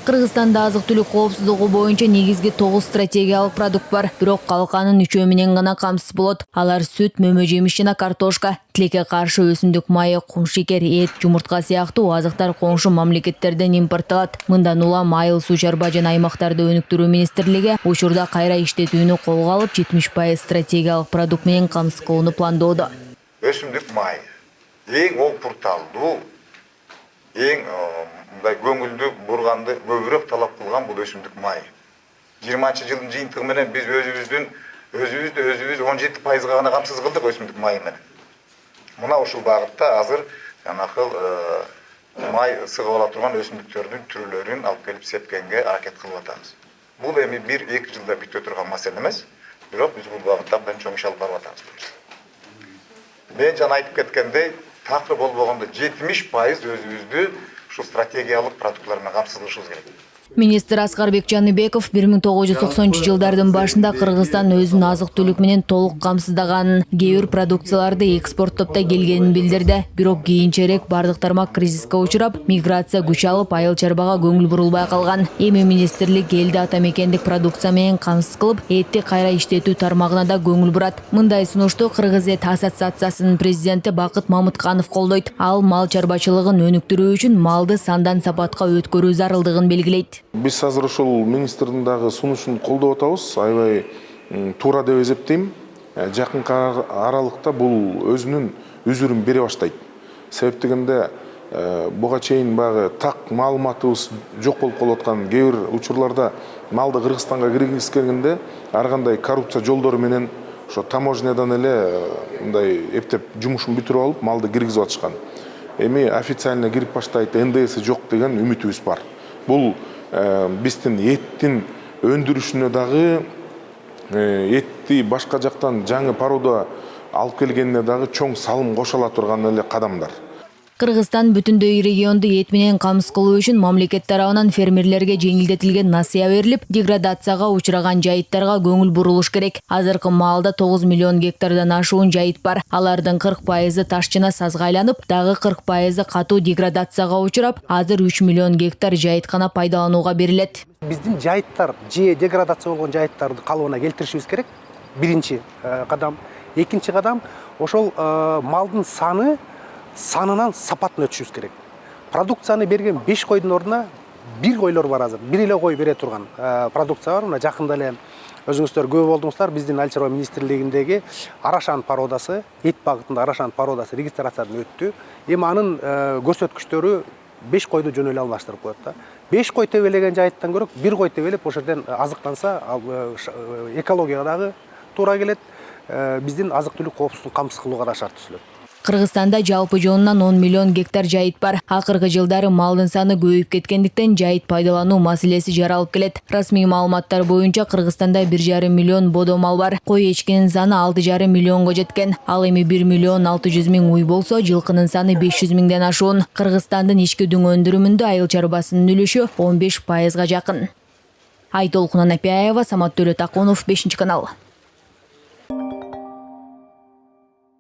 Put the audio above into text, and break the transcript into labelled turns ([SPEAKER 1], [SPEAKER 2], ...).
[SPEAKER 1] Кыргызстанда азык-түлүк коопсуздугу боюнча негизги 9 стратегиялык продукт бар, бирок калканын 3 менен гана камсыз болот. Алар сүт, мөмө-жемиш жана картошка. Тилекке каршы өсүмдүк майы, кум шекер, эт, жумуртка сыяктуу азыктар коңшу мамлекеттерден импортталат. Мындан улам айыл суу чарба жана аймактарды өнүктүрүү министрлиги учурда кайра иштетүүнү колго алып 70% стратегиялык продукт менен камсыз кылууну пландоодо.
[SPEAKER 2] Өсүмдүк майы эң опурталдуу, эң көңүлдү бурганды көбүрөөк талап кылган бул өсүмдүк майы. 20-жылдын жыйынтыгы менен биз өзүбүздү 17%-га гана камсыз кылдык өсүмдүк майы менен. Мына ушул багытта азыр жанакыл май сыгып ала турган өсүмдүктөрдүн түрлөрүн алып келип сепкенге аракет кылып атабыз. Бул эми 1-2 жылда бүтө турган маселе эмес, бирок биз бул багытта абдан чоң иш алып барып атабыз. Мен жана айтып кеткендей, такыр болбогондо 70% өзүбүздү ушул стратегиялык продуктлар менен камсыз кылышыбыз керек.
[SPEAKER 1] Министр Аскарбек Жаныбеков 1990-жылдардын башында Кыргызстан өзүн азык-түлүк менен толук камсыздаганын, кээ бир продукцияларды экспорттоп да келгенин билдирди. Бирок кийинчерээк бардык тармак кризиске учурап, миграция күч алып, айыл чарбага көңүл бурулбай калган. Эми министрлик элди ата мекендик продукция менен камсыз кылып, этти кайра иштетүү тармагына да көңүл бурат. Мындай сунушту Кыргыз эт ассоциациясынын президенти Бакыт Мамытканов колдойт. Ал мал чарбачылыгын өнүктүрүү үчүн малды сандан сапатка өткөрүү зарылдыгын белгилейт.
[SPEAKER 3] Биз азыр ошол министрдин дагы сунушун колдоп атабыз. Аябай туура деп эсептейм. Жакынкы аралыкта бул өзүнүн үзүрүн бере баштайт. Себеп дегенде буга чейин багы так маалыматыбыз жок болуп калып аткан кээ бир учурларда малды Кыргызстанга киргизгенде ар кандай коррупция жолдору менен ошо таможнядан эле мындай эптеп жумушун бүтүрүп алып малды киргизип атышкан. Эми официально кирип баштайт, НДС жок деген үмүтүбүз бар. Бул биздин эттин өндүрүшүнө дагы этти башка жактан жаңы порода алып келгенине дагы чоң салым кошо ала турган эле кадамдар.
[SPEAKER 1] Кыргызстан бүтүндөй регионду эт менен камсыз кылуу үчүн мамлекет тарабынан фермерлерге жеңилдетилген насыя берилип, деградацияга учураган жайыттарга көңүл бурулуш керек. Азыркы маалда 9 миллион гектардан ашуун жайыт бар. Алардын 40% таш жана сазга айланып, дагы 40% катуу деградацияга учурап, азыр 3 миллион гектар жайыт гана пайдаланууга берилет.
[SPEAKER 4] Биздин жайыттар, деградация болгон жайыттарды калыбына келтиришибиз керек. Биринчи кадам. Экинчи кадам ошол малдын санынан сапатын өтүшүбүз керек. Продукцияны берген 5 койдун ордуна 1 койлор бар азыр. Бир эле кой бере турган продукция бар. Мына жакында эле өзүңүздөр көп болдуңуздар, биздин Айыл чарба министрлигиндеги Арашан породасы, эт багытында Арашан породасы регистрациядан өттү. Эми анын көрсөткүчтөрү 5 койду жөн эле алмаштырып коет да. 5 кой тебелеген жайыттан көрөк 1 кой тебелеп ошол жерден азыктанса, экологияга дагы туура келет. Биздин азык-түлүк коопсуздугун камсыз кылууга да шарт түзүлөт.
[SPEAKER 1] Кыргызстанда жалпы жоонунан 10 миллион гектар жайыт бар. Акыркы жылдары малдын саны көбөйүп кеткендиктен жайыт пайдалануу маселеси жаралып келет. Расмий маалыматтар боюнча Кыргызстанда 1,5 миллион бодо мал бар. Кой эчкинин саны 6,5 миллионго жеткен. Ал эми 1 миллион 600 миң уй болсо, жылкынын саны 500 миңден ашуун. Кыргызстандын ички дүң өндүрүмүндө айыл чарбасынын үлүшү 15%га жакын. Айтолкун Анапияева, Самат Төлөтакунов, 5 канал.